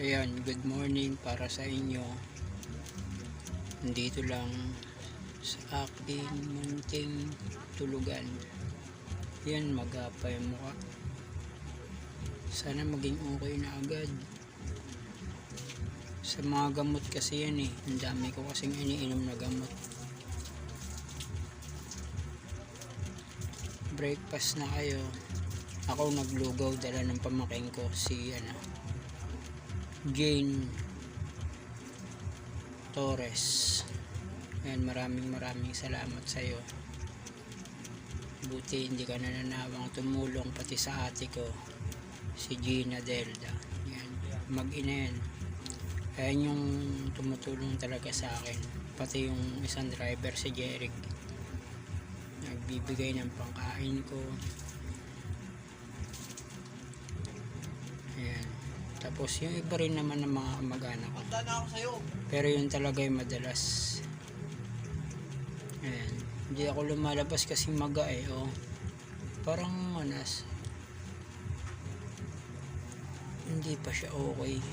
Ayan, good morning para sa inyo. Nandito lang sa aking munting tulugan. Yan, magapa yung mukha. Sana maging okay na agad. Sa mga gamot kasi yan eh. Ang dami ko kasing iniinom na gamot. Breakfast na kayo. Ako naglugaw, dala ng pamangkin ko si Jane Torres. Ayan, maraming salamat sa iyo. Buti hindi ka nananawang tumulong, pati sa ate ko si Gina Delda. Ayan, mag-ina yan. Ayan yung tumutulong talaga sa akin, pati yung isang driver si Jeric, nagbibigay ng pangkain ko. Ayan. Tapos yung iba rin naman ng mga kamag-anak ko, pero yun talaga yung madalas. Ayan. Hindi ako lumalabas kasi maga eh. Oh. Parang manas. Hindi pa siya okay.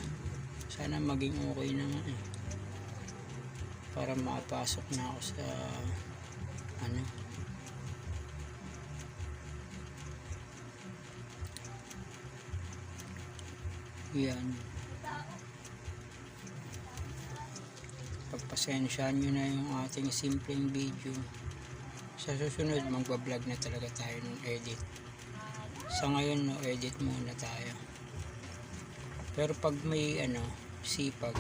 Sana maging okay na nga eh. Para makapasok na ako sa yan. Pagpasensyahan nyo na yung ating simpleng video. Sa susunod magbablog na talaga tayo ng edit. Sa ngayon no, edit muna tayo. Pero pag may sipag,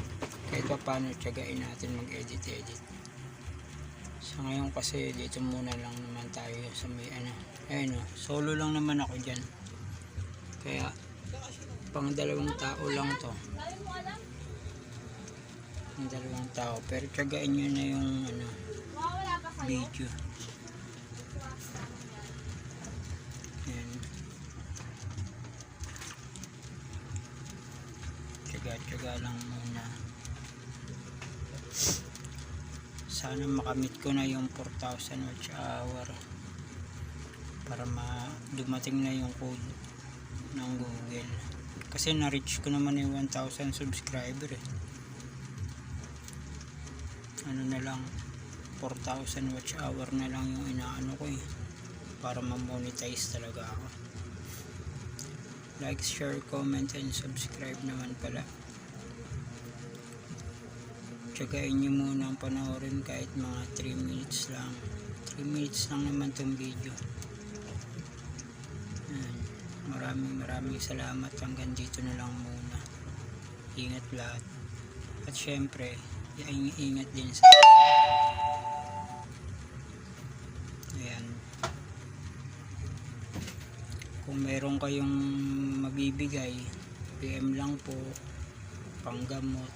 kahit pa paano tiyagain natin mag-edit. Sa ngayon kasi dito muna lang naman tayo sa may ayun o, solo lang naman ako dyan. Kaya pang 2 tao lang to. Pang 2 tao. Pero tiyagain nyo na yung video. Ayan. Tiyaga lang muna. Sana makamit ko na yung 4,000 watch hour para dumating na yung code ng Google, kasi na-reach ko naman yung 1,000 subscriber eh. Na lang 4,000 watch hour na lang yung inaano ko eh, para ma-monetize talaga ako. Like, share, comment, and subscribe naman pala. Tsagain nyo muna ang panoorin kahit mga 3 minutes lang. 3 minutes lang naman tong video. Maraming salamat. Hanggang dito na lang muna. Ingat lahat. At syempre, ingat din sa ayan. Kung meron kayong mabibigay, PM lang po, panggamot,